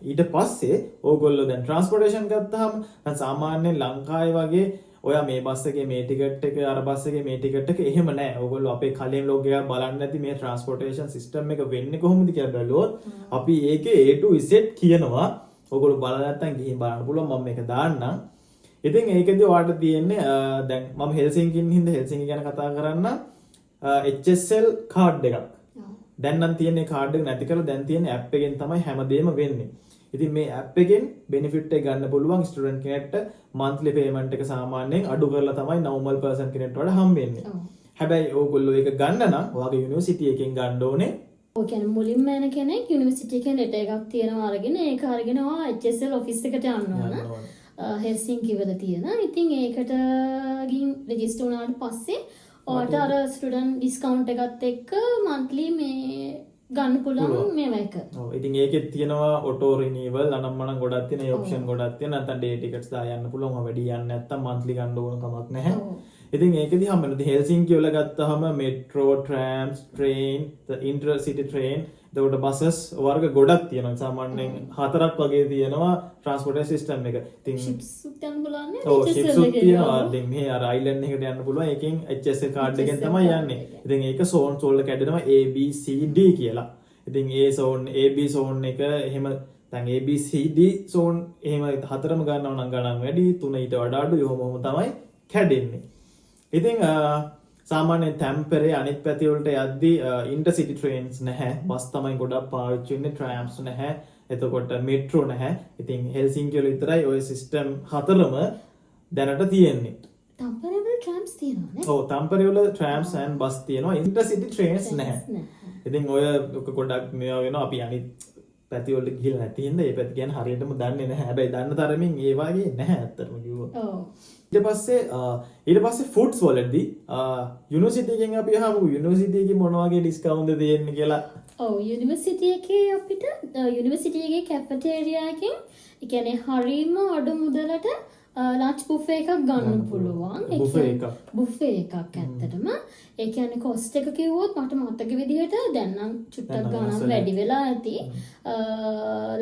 Speaker 1: ඊට පස්සේ ඕගොල්ලෝ දැන් transportation ගත්තාම දැන් සාමාන්‍යයෙන් ලංකාවේ වගේ ඔයා මේ බස් එකේ මේ ටිකට් එක අර බස් එකේ මේ ටිකට් එක එහෙම නැහැ. ඕගොල්ලෝ අපේ කලින් vlog එකක් බලන්න නැති මේ transportation system එක වෙන්නේ කොහොමද කියලා බැලුවොත් අපි ඒකේ A to Z කියනවා. ඕගොල්ලෝ බලලා නැත්නම් ගිහින් බලන්න පුළුවන් මම මේක දාන්නම්. ඉතින් ඒකෙදි ඔයාලට තියෙන්නේ දැන් මම හෙල්සින්කින් හින්දා හෙල්සින්කි ගැන කතා කරන්න HSL කාඩ් එකක්. දැන් නම් තියෙන්නේ කාඩ් එක නැති කරලා දැන් තියෙන්නේ app එකෙන් තමයි හැමදේම වෙන්නේ. ඉතින් මේ app එකෙන් benefit එක ගන්න පුළුවන් student කෙනෙක්ට monthly payment එක සාමාන්‍යයෙන් අඩු කරලා තමයි normal person කෙනෙක්ට වඩා හම්බෙන්නේ. හැබැයි ඕගොල්ලෝ ඒක ගන්න නම් ඔයාගේ university එකෙන් ගන්න ඕනේ.
Speaker 2: ඔය කියන්නේ මුලින්ම යන කෙනෙක් university එකෙන් letter එකක් තියනවා අරගෙන ඒක අරගෙන ඔයා HSL office එකට යන්න ඕන. හෙල්සින්කි වල තියෙන. ඉතින් ඒකට ගිහින් register වුණාට පස්සේ ඔයාට අර ස්ටුඩන්ට් ඩිස්කවුන්ට් එකත් එක්ක monthly මේ ගන්න පුළුවන් මේව එක.
Speaker 1: ඔව්. ඉතින් ඒකෙත් තියෙනවා auto renewal අනම්මනම් ගොඩක් තියෙන ඒ option ගොඩක් තියෙන. නැත්නම් day tickets දා යන්න පුළුවන්. වැඩි යන්න නැත්නම් monthly ගන්න ඕන කමක් නැහැ. ඉතින් ඒකෙදි හැමෝම හෙල්සින්කි වල ගත්තාම metro, trams, train, the intercity train, එතකොට buses වර්ග ගොඩක් තියෙනවා. සාමාන්‍යයෙන් 4ක් වගේ තියෙනවා transportation system එක. ඉතින්
Speaker 2: ships උත් යන්න පුළුවන් නේ.
Speaker 1: ඔව් ships උත් තියෙනවා. ඉතින් මේ අර island එකට යන්න පුළුවන්. ඒකෙන් HSL card එකෙන් තමයි යන්නේ. ඉතින් ඒක zones වල කැඩෙනවා A B C D කියලා. ඉතින් ඒ zone A B zone එක එහෙම දැන් A B C D zone එහෙම හතරම ගන්නවා නම් ගණන් වැඩි. 3 ඊට වඩා අඩු යොමම තමයි කැඩෙන්නේ. ඉතින් සාමාන්‍යයෙන් තැම්පරේ අනිත් පැති වලට යද්දී ඉන්ටර්සිටි ට්‍රේන්ස් නැහැ. බස් තමයි ගොඩක් පාවිච්චි වෙන්නේ. ට්‍රෑම්ස් නැහැ. එතකොට මෙට්‍රෝ නැහැ. ඉතින් හෙල්සින්කි වල විතරයි ওই සිස්ටම් හතරම දැනට තියෙන්නේ.
Speaker 2: තම්පරේ වල ට්‍රෑම්ස් තියෙනවා නේ.
Speaker 1: ඔව් තම්පරේ වල ට්‍රෑම්ස් and බස් තියෙනවා. ඉන්ටර්සිටි ට්‍රේන්ස් නැහැ. ඉතින් ඔය ගොඩක් මේවා වෙනවා අපි අනිත් පැති වලට ගිහිල්ලා නැති හින්දා ඒ පැති ගැන හරියටම දන්නේ නැහැ. හැබැයි දන්න තරමින් ඒ වගේ නැහැ ඇත්තටම කිව්වොත්.
Speaker 2: ඔව්.
Speaker 1: ඊට පස්සේ ෆුඩ්ස් වලදී යුනිවර්සිටි එකෙන් අපි අහමු යුනිවර්සිටි එකේ මොන වගේ ඩිස්කවුන්ට් දෙන්නේ කියලා.
Speaker 2: ඔව් යුනිවර්සිටි එකේ අපිට යුනිවර්සිටි එකේ කැෆෙටේරියා එකෙන් ඒ කියන්නේ හරීම අඩු මුදලට ලන්ච් බුෆේ එකක් ගන්න පුළුවන්. බුෆේ එකක් ඇත්තටම. ඒ කියන්නේ කොස්ට් එක කිව්වොත් මට මතක විදිහට දැන් නම් චුට්ටක් ගණන් වැඩි වෙලා ඇති.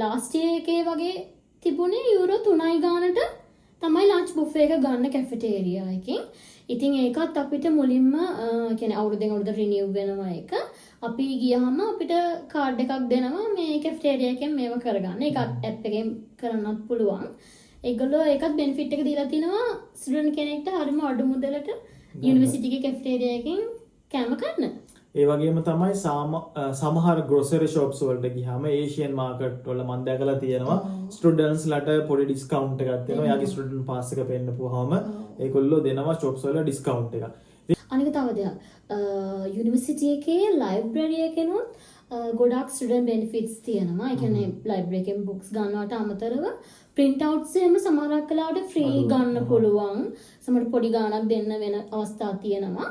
Speaker 2: ලාස්ට් ඉයර් එකේ වගේ තිබුණේ යුරෝ 3යි ගානට තමයි ලන්ච් බුෆේ එක ගන්න කැෆෙටේරියා එකෙන්. ඉතින් ඒකත් අපිට මුලින්ම කියන්නේ අවුරුද්දෙන් අවුරුද්ද රිනිව් වෙනවා එක. අපි ගියාම අපිට කාඩ් එකක් දෙනවා මේ කැෆෙටේරියා එකෙන් මේව කරගන්න. ඒක ඇප් එකෙන් කරන්නත් පුළුවන්. ඒගොල්ලෝ ඒකත් බෙනිෆිට් එක දීලා තිනවා ස්ටුඩන්ට් කෙනෙක්ට හරිම අඩු මුදලට යුනිවර්සිටි එකේ කැෆෙටේරියා එකෙන් කෑම කන්න.
Speaker 1: ඒ වගේම තමයි සමහර grocery shops වලට ගියාම Asian market වල මම දැකලා තියෙනවා students ලට පොඩි discount එකක් දෙනවා. යාගේ student pass එක පෙන්නපුවාම ඒගොල්ලෝ දෙනවා shops වල discount එකක්.
Speaker 2: අනික තව දෙයක් යුනිවර්සිටි එකේ library එකෙනොත් ගොඩක් student benefits තියෙනවා. ඒ කියන්නේ library එකෙන් books ගන්නවට අමතරව print outs එහෙම සමහරක් වෙලාවට free ගන්න පුළුවන්. සමහර පොඩි ගාණක් දෙන්න වෙන අවස්ථා තියෙනවා.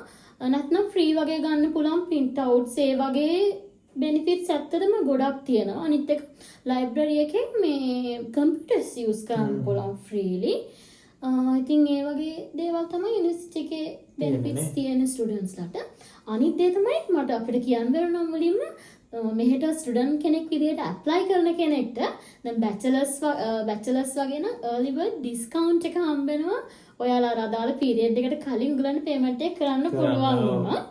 Speaker 2: නැත්නම් free වගේ ගන්න පුළුවන් print outs ඒ වගේ benefits ඇත්තටම ගොඩක් තියෙනවා. අනිත් එක library එකෙන් මේ computers use කරන්න පුළුවන් freely. ඉතින් ඒ වගේ දේවල් තමයි යුනිවර්සිටි එකේ benefits තියෙන students ලට. අනිත් දේ තමයි මට අපිට කියන්න බැරුණා මුලින්ම මෙහෙට ස්ටුඩන්ට් කෙනෙක් විදිහට ඇප්ලයි කරන කෙනෙක්ට දැන් බැචලර්ස් වගේ නම් early bird discount එක හම්බ වෙනවා. ඔයාලා අර අදාළ පීරියඩ් එකට කලින් උගලන්න පේමන්ට් එක කරන්න පුළුවන් වුණා.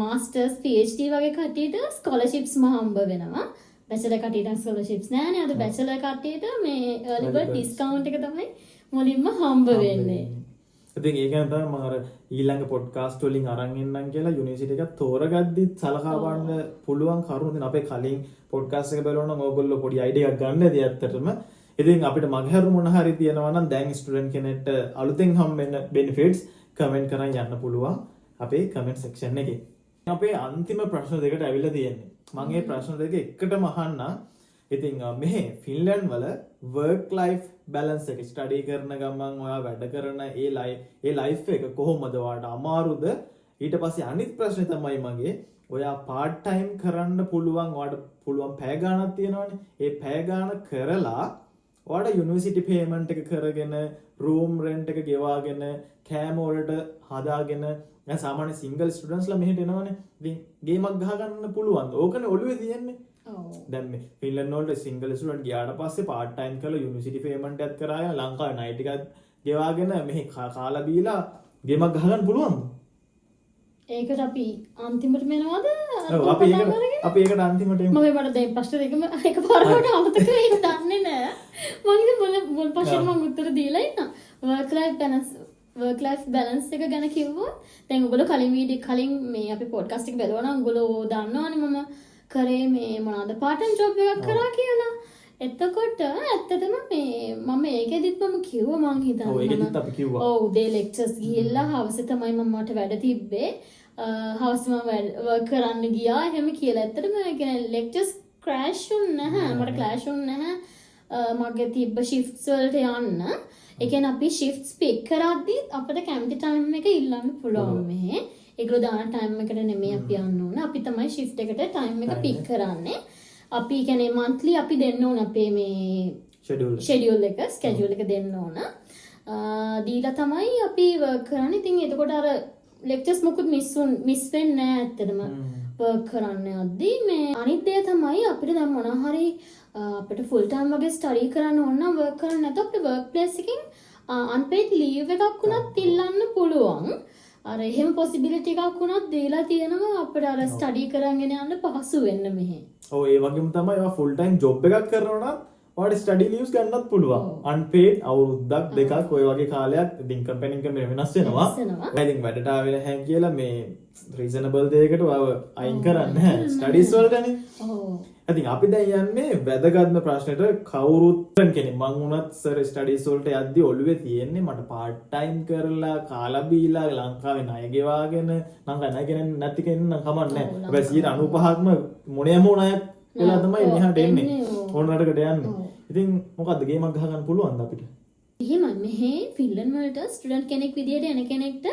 Speaker 2: මාස්ටර්ස් PhD වගේ කට්ටියට ස්කෝලර්ෂිප්ස් හම්බ වෙනවා. බැචලර් කට්ටියට ස්කෝලර්ෂිප්ස් නැහැ නේද? බැචලර් කට්ටියට මේ early bird discount එක තමයි මුලින්ම හම්බ වෙන්නේ.
Speaker 1: ඉතින් ඒක ගැන තමයි මම අර ඊළඟ පොඩ්කාස්ට් වලින් අරන් එන්නම් කියලා යුනිවර්සිටි එකක් තෝරගද්දිත් සලකා බලන්න පුළුවන් කරුණු දෙන අපේ කලින් පොඩ්කාස්ට් එක බලනවා නම් ඕගොල්ලෝ පොඩි අයිඩියා එකක් ගන්න ඇති ඇත්තටම. ඉතින් අපිට මගහැරු මොන හරි තියෙනවා නම් දැන් ස්ටුඩන්ට් කෙනෙක්ට අලුතෙන් හම්බෙන benefits කමෙන්ට් කරන් යන්න පුළුවන් අපේ කමෙන්ට් සෙක්ෂන් එකේ. අපේ අන්තිම ප්‍රශ්න දෙකට ඇවිල්ලා තියෙන්නේ. මම මේ ප්‍රශ්න දෙක එකටම අහන්න. ඉතින් මෙහි ෆින්ලන්ඩ් වල work life balance එක ස්ටඩි කරන ගමන් ඔයා වැඩ කරන ඒ ලයිෆ් එක කොහොමද ඔයාට අමාරුද? ඊට පස්සේ අනිත් ප්‍රශ්නේ තමයි මගේ ඔයා part time කරන්න පුළුවන් ඔයාට පුළුවන් පැය ගාණක් තියෙනවනේ. ඒ පැය ගාණ කරලා ඔයාට යුනිවර්සිටි පේමන්ට් එක කරගෙන රූම් රෙන්ට් එක ගෙවාගෙන කෑම වලට හදාගෙන දැන් සාමාන්‍ය සිංගල් ස්ටුඩන්ට්ස්ලා මෙහෙට එනවනේ. ඉතින් ගේමක් ගහ ගන්න පුළුවන්. ඕකනේ ඔළුවේ තියෙන්නේ. දැන් මේ ෆින්ලන්ඩ් වලට සිංගල් ස්ටුඩන්ට් ගියාට පස්සේ part time කරලා යුනිවර්සිටි පේමන්ට් එකත් කරාගෙන ලංකාවේ නයිට් එකත් ගෙවාගෙන මෙහි කාලා බීලා ගේමක් ගහ ගන්න පුළුවන්ද?
Speaker 2: ඒකට අපි අන්තිමට මෙනවද?
Speaker 1: අපි ඒකට අන්තිමට එමු.
Speaker 2: මම මට දැන් ප්‍රශ්න දෙකම එකපාරට අමතක වෙයි දන්නේ නෑ. මම ඉතින් මුල් ප්‍රශ්නෙට මම උත්තර දීලා ඉන්නා. work life balance එක ගැන කිව්වොත් දැන් ඔයගොල්ලෝ කලින් මේ අපි පොඩ්කාස්ට් එක බැලුවා නම් ඔයගොල්ලෝ දන්නවනේ මම කරේ මේ මොනවාද part time job එකක් කරා කියලා. එතකොට ඇත්තටම මේ මම ඒකෙදිත් මම කිව්වා මං හිතන්නේ.
Speaker 1: ඔව් ඒකෙදිත් අපි කිව්වා.
Speaker 2: ඔව් උදේ lectures ගිහිල්ලා හවසේ තමයි මම මට වැඩ තිබ්බේ. හවසේ මම work කරන්න ගියා එහෙම කියලා. ඇත්තටම ඒ කියන්නේ lectures crash වුනේ නැහැ. මට clash වුනේ නැහැ. මගේ තිබ්බ shifts වලට යන්න. ඒ කියන්නේ අපි shifts pick කරද්දි අපිට කැමති time එක ඉල්ලන්න පුළුවන් මෙහෙ. ඒගොල්ලෝ දාන time එකට නෙමෙයි අපි යන්න ඕන. අපි තමයි shift එකට time එක pick කරන්නේ. අපි කියන්නේ monthly අපි දෙන්න ඕන අපේ මේ schedule එක දෙන්න ඕන. දීලා තමයි අපි work කරන්නේ. ඉතින් එතකොට අර lectures මොකුත් miss වෙන්නේ නැහැ ඇත්තටම. work කරන්න යද්දී මේ අනිත් දේ තමයි අපිට දැන් මොනවා හරි අපිට full time වගේ study කරන්න ඕන නම් work කරන්න නැත්නම් අපේ work place එකකින් unpaid leave එකක් උනත් ඉල්ලන්න පුළුවන්. අර එහෙම possibility එකක් උනත් දීලා තියෙනවා අපිට අර study කරගෙන යන්න පහසු වෙන්න මෙහෙ.
Speaker 1: ඔව් ඒ වගේම තමයි ඔයා full time job එකක් කරනවා නම් ඔයාට study leaves ගන්නත් පුළුවන්. unpaid අවුරුද්දක් දෙකක් ඔය වගේ කාලයක් ඉතින් company එකෙන් වෙනස් වෙනවා. ඉතින් වැඩට ආවෙ නැහැ කියලා මේ reasonable දෙයකට ඔයාව අයින් කරන්නේ නැහැ. studies වලටනේ. ඔව්. ඉතින් අපි දැන් යන්නේ වැදගත්ම ප්‍රශ්නෙට කවුරුත් කෙනෙක් මං වුණත් සර් ස්ටඩීස් වලට යද්දි ඔළුවේ තියෙන්නේ මට part time කරලා කාලා බීලා ලංකාවේ ණය ගෙවාගෙන ලංකාවේ ණය ගෙනන්න නැති කෙනෙක් නම් කමන්නේ නැහැ. හැබැයි 95%ක්ම මොණයම ණයක් වෙලා තමයි මෙහාට එන්නේ. ඕන රටකට යන්නේ. ඉතින් මොකද්ද ගේමක් ගහ ගන්න පුළුවන්ද අපිට?
Speaker 2: එහෙමයි මෙහි ෆින්ලන්ඩ් වලට ස්ටුඩන්ට් කෙනෙක් විදියට එන කෙනෙක්ට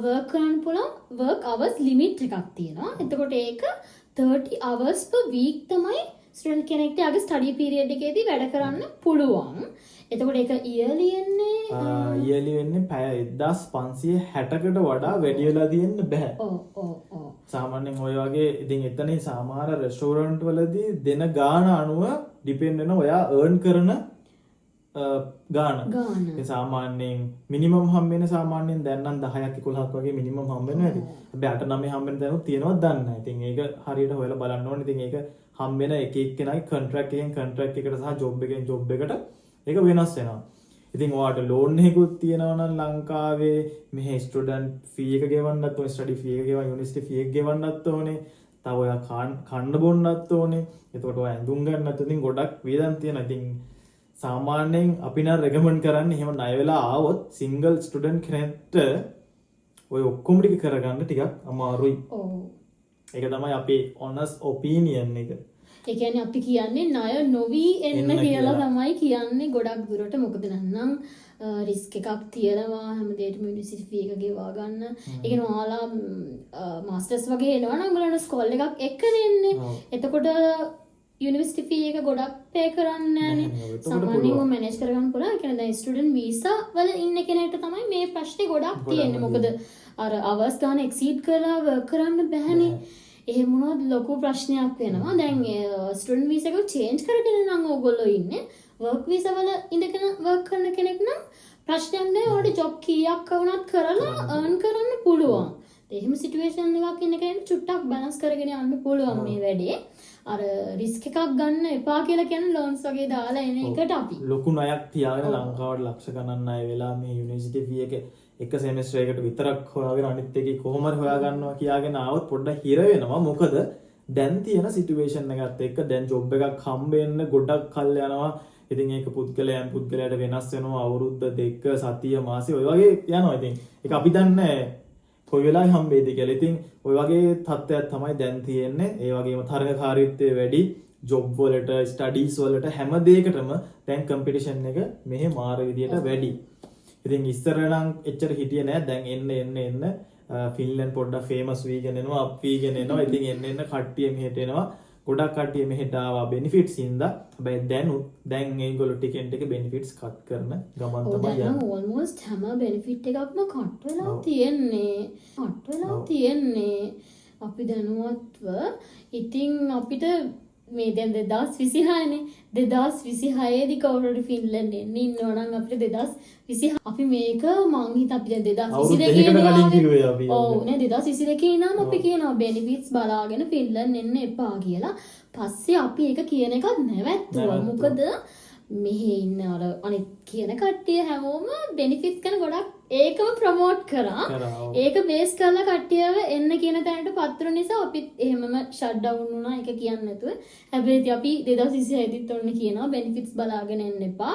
Speaker 2: work කරන්න පුළුවන් work hours limit එකක් තියෙනවා. එතකොට ඒක 30 hours per week තමයි ස්ටුඩන්ට් කෙනෙක්ට යාගේ ස්ටඩි පීරියඩ් එකේදී වැඩ කරන්න පුළුවන්. එතකොට ඒක yearly
Speaker 1: වෙන්නේ පැය 1560කට වඩා වැඩි වෙලා තියෙන්න බෑ.
Speaker 2: ඔව්.
Speaker 1: සාමාන්‍යයෙන් ඔය වගේ ඉතින් එතනේ සමහර රෙස්ටෝරන්ට් වලදී දෙන ගාණ අනුව ඩිපෙන්ඩ් වෙන ඔයා earn කරන ගාණ. ඒ සාමාන්‍යයෙන් මිනිමම් හම්බෙන්නේ සාමාන්‍යයෙන් දැන් නම් 10ක් 11ක් වගේ මිනිමම් හම්බෙනවා ඇති. හැබැයි 8 9 හම්බෙන දැනුත් තියෙනවද දන්නේ නැහැ. ඉතින් ඒක හරියට හොයලා බලන්න ඕනේ. ඉතින් ඒක හම්බෙන එක එක්කෙනාගේ කොන්ට්‍රැක්ට් එකෙන් කොන්ට්‍රැක්ට් එකට සහ ජොබ් එකෙන් ජොබ් එකට ඒක වෙනස් වෙනවා. ඉතින් ඔයාට ලෝන් එකකුත් තියෙනවා නම් ලංකාවේ මෙහි ස්ටුඩන්ට් ෆී එක ගෙවන්නත් ඕනේ, ස්ටඩි ෆී එක ගෙවන්න, යුනිවර්සිටි ෆී එක ගෙවන්නත් ඕනේ. තව ඔයා කන්න බොන්නත් ඕනේ. එතකොට ඔයා ඇඳුම් ගන්නත් ඉතින් ගොඩක් වේදන් තියෙනවා. ඉතින් සාමාන්‍යයෙන් අපි නම් රෙකමන්ඩ් කරන්නේ එහෙම ණය වෙලා ආවොත් සිංගල් ස්ටුඩන්ට් කෙනෙක්ට ඔය ඔක්කොම ටික කරගන්න ටිකක් අමාරුයි.
Speaker 2: ඔව්.
Speaker 1: ඒක තමයි අපේ honest opinion එක.
Speaker 2: ඒ කියන්නේ අපි කියන්නේ ණය නොවි එන්න කියලා තමයි කියන්නේ ගොඩක් දුරට. මොකද නැත්නම් රිස්ක් එකක් තියනවා හැමදේටම යුනිවර්සිටි ෆී එක ගෙවා ගන්න. ඒ කියන්නේ ඔයාලා මාස්ටර්ස් වගේ එනවා නම් ඔයාලට ස්කෝල් එකක් එක්ක දෙන්නේ. එතකොට යුනිවර්සිටි ෆී එක ගොඩක් පේ කරන්නේ නැහනේ. සාමාන්‍යයෙන් මැනේජ් කරගන්න පුළුවන්. ඒ කියන්නේ දැන් ස්ටුඩන්ට් වීසා වල ඉන්න කෙනෙක්ට තමයි මේ ප්‍රශ්නේ ගොඩක් තියෙන්නේ. මොකද අර අවර්ස් ගන්න එක්සීඩ් කරලා වර්ක් කරන්න බැහැනේ. එහෙම වුණොත් ලොකු ප්‍රශ්නයක් වෙනවා. දැන් ස්ටුඩන්ට් වීසා එක චේන්ජ් කරගෙන නම් ඕගොල්ලෝ ඉන්නේ. වර්ක් වීසා වල ඉඳගෙන වර්ක් කරන කෙනෙක් නම් ප්‍රශ්නයක් නෑ. ඔයාලට ජොබ් කීයක් වුණත් කරලා earn කරන්න පුළුවන්. එහෙම සිටුේෂන් එකක් ඉන්න කෙනෙක්ට චුට්ටක් බැලන්ස් කරගෙන යන්න පුළුවන් මේ වැඩේ. අර රිස්ක් එකක් ගන්න එපා කියලා කියන ලෝන්ස් වගේ දාලා එන එකට අපි
Speaker 1: ලොකු ණයක් තියාගෙන ලංකාවට ලක්ෂ ගණන් ණය වෙලා මේ යුනිවර්සිටි ෆී එක සෙමෙස්ටර් එකකට විතරක් හොයාගෙන අනිත් එකේ කොහොම හරි හොයා ගන්නවා කියාගෙන ආවොත් පොඩ්ඩක් හිර වෙනවා. මොකද දැන් තියෙන සිටුේෂන් එකත් එක්ක දැන් ජොබ් එකක් හම්බෙන්න ගොඩක් කල් යනවා. ඉතින් ඒක පුද්ගලයන් පුද්ගලයාට වෙනස් වෙනවා අවුරුද්ද 2 සතිය මාසෙ ඔය වගේ යනවා. ඉතින් ඒක අපි දන්නේ කොයි වෙලාවෙ හම්බෙයිද කියලා. ඉතින් ඔය වගේ තත්ත්වයක් තමයි දැන් තියෙන්නේ. ඒ වගේම තරගකාරීත්වය වැඩි. ජොබ් වලට, ස්ටඩීස් වලට හැම දෙයකටම දැන් කම්පිටිෂන් එක මෙහෙ මාර විදියට වැඩි. ඉතින් ඉස්සර නම් එච්චර හිටියේ නෑ. දැන් එන්න ෆින්ලන්ඩ් පොඩ්ඩක් ෆේමස් වීගෙන එනවා, අප් වීගෙන එනවා. ඉතින් එන්න කට්ටිය මෙහෙට එනවා. ගොඩක් කට්ටිය මෙහෙට ආවා බෙනිෆිට්ස් හින්දා. හැබැයි දැන් ඒගොල්ලෝ ටිකෙන් ටික බෙනිෆිට්ස් කට් කරන ගමන් තමයි යන්නේ.
Speaker 2: දැන් ඕල්මෝස්ට් හැම බෙනිෆිට් එකක්ම කට් වෙලා තියෙන්නේ. අපි දැනුවත්ව ඉතින් අපිට මේ දැන් 2026 නේ 2026 දී කවුරුහරි ෆින්ලන්ඩ් එන්න ඉන්නවා නම් අපිට 2026 අපි මේක මං හිත අපි දැන් 2022 ඔව් නේ 2022 ඉඳන් අපි කියනවා බෙනිෆිට්ස් බලාගෙන ෆින්ලන්ඩ් එන්න එපා කියලා. පස්සේ අපි ඒක කියන එකත් නැවැත්තුවා. මොකද මෙහි ඉන්න අර අනිත් කියන කට්ටිය හැමෝම බෙනිෆිට්ස් ගැන ගොඩක් ඒකම ප්‍රොමෝට් කරා. ඒක බේස් කරලා කට්ටියව එන්න කියන තැනට පත්‍ර නිසා අපිත් එහෙමම ෂට් ඩවුන් වුණා. ඒක කියන්නේ නැතුව. හැබැයි අපි 2026 දිත් ඔන්න කියනවා බෙනිෆිට්ස් බලාගෙන එන්න එපා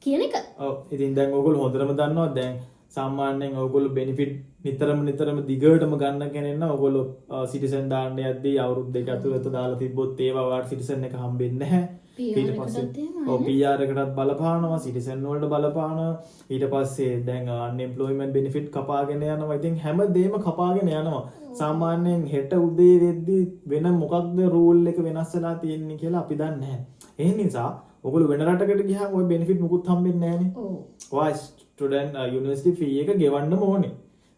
Speaker 2: කියන එක.
Speaker 1: ඔව් ඉතින් දැන් ඕගොල්ලෝ හොඳටම දන්නවා දැන් සාමාන්‍යයෙන් ඕගොල්ලෝ බෙනිෆිට් නිතරම දිගටම ගන්න කෙනෙක් නම් ඕගොල්ලෝ සිටිසන් දාන්න යද්දී අවුරුදු දෙක ඇතුළත දාලා තිබ්බොත් ඒවා වාට සිටිසන් එක හම්බෙන්නේ නැහැ. ඊට පස්සේ ඔව් PR එකටත් බලපානවා, සිටිසන් වලට බලපානවා. ඊට පස්සේ දැන් අන්එම්ප්ලොයිමන්ට් බෙනිෆිට් කපාගෙන යනවා. ඉතින් හැමදේම කපාගෙන යනවා. සාමාන්‍යයෙන් හෙට උදේ වෙද්දී වෙන මොකක්ද රූල් එක වෙනස් වෙලා තියෙන්නේ කියලා අපි දන්නේ නැහැ. ඒ නිසා ඔයගොල්ලෝ වෙන රටකට ගියාම ওই බෙනිෆිට් මුකුත් හම්බෙන්නේ නැහනේ. ඔව්. ඔය ස්ටුඩන්ට් යුනිවර්සිටි ෆී එක ගෙවන්නම ඕනේ.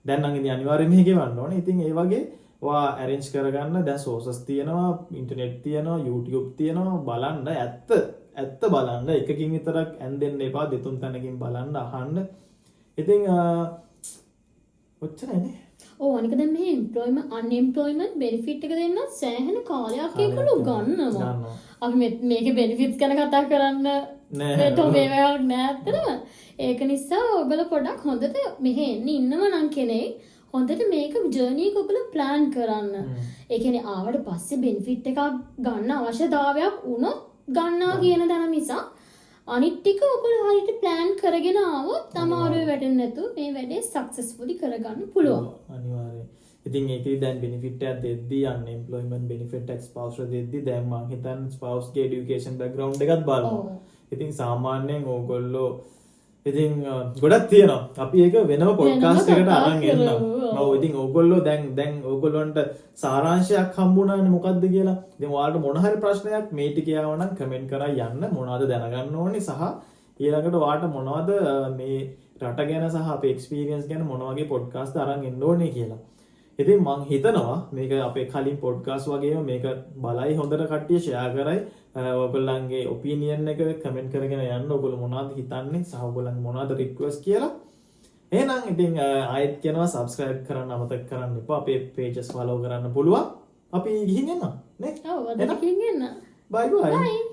Speaker 1: දැන් නම් ඉතින් අනිවාර්යයෙන්ම මේක ගෙවන්න ඕනේ. ඉතින් ඒ වගේ ඔයා ඇරේන්ජ් කරගන්න දැන් සෝසස් තියෙනවා, ඉන්ටර්නෙට් තියෙනවා, YouTube තියෙනවා. බලන්න ඇත්ත බලන්න. එකකින් විතරක් ඇන්දෙන්න එපා. දෙතුන් තැනකින් බලන්න අහන්න. ඉතින් ඔච්චරනේ.
Speaker 2: ඔව් අනික දැන් මේ අන්එම්ප්ලොයිමන්ට් බෙනිෆිට් එක දෙන්න සෑහෙන කාලයක් ඒකලු ගන්නවා. අපි මේකේ බෙනිෆිට්ස් ගැන කතා කරන්න නෑ මේක නෑ. ඒක නිසා ඔයගොල්ලෝ පොඩක් හොඳට මෙහෙ එන්න ඉන්නව නම් කෙනෙක් හොඳට මේක ජර්නි එක ඔයගොල්ලෝ ප්ලෑන් කරන්න. ඒ කියන්නේ ආවට පස්සේ බෙනිෆිට් එකක් ගන්න අවශ්‍යතාවයක් වුණොත් ගන්නවා කියන දන නිසා අනිත් ටික ඔයගොල්ලෝ හරියට ප්ලෑන් කරගෙන ආවොත් අමාරුවේ වැටෙන්නේ නැතුව මේ වැඩේ සක්සස්ෆුලි කරගන්න පුළුවන්.
Speaker 1: අනිවාර්යයෙන්. ඉතින් ඒකේ දැන් බෙනිෆිට් එකක් දෙද්දී අන්එම්ප්ලොයිමන්ට් බෙනිෆිට් එක ස්පවුස් දෙද්දී දැන් මම හිතන්නේ ස්පවුස්ගේ එඩියුකේෂන් බෑග්ග්‍රවුන්ඩ් එකත් බලනවා. ඉතින් සාමාන්‍යයෙන් ඕගොල්ලෝ ඉතින් ගොඩක් තියෙනවා. අපි ඒක වෙනම පොඩ්කාස්ට් එකකට අරන් එන්නම්. ඔව් ඉතින් ඕගොල්ලෝ දැන් ඕගොල්ලන්ට සාරාංශයක් හම්බුණානේ මොකද්ද කියලා. ඉතින් ඔයාලට මොන හරි ප්‍රශ්නයක් මේ ටික යවනම් කමෙන්ට් කරලා යන්න. මොනවද දැනගන්න ඕනේ සහ ඊළඟට ඔයාලට මොනවද මේ රට ගැන සහ අපේ එක්ස්පීරියන්ස් ගැන මොන වගේ පොඩ්කාස්ට් අරන් එන්න ඕනේ කියලා. ඉතින් මං හිතනවා මේක අපේ කලින් පොඩ්කාස්ට් වගේම මේක බලයි හොඳට කට්ටිය ෂෙයා කරයි. ඔයගොල්ලන්ගේ ඔපිනියන් එක කමෙන්ට් කරගෙන යන්න. ඔයගොල්ලෝ මොනවද හිතන්නේ සහ ඔයගොල්ලන්ගේ මොනවද රික්වෙස්ට් කියලා. එහෙනම් ඉතින් ආයෙත් කියනවා සබ්ස්ක්‍රයිබ් කරන්න අමතක කරන්න එපා. අපේ පේජස් ෆලෝ කරන්න පුළුවන්. අපි ගිහින් එන්න නේ.
Speaker 2: ඔව් අද ගිහින් එන්න.
Speaker 1: බයි බයි.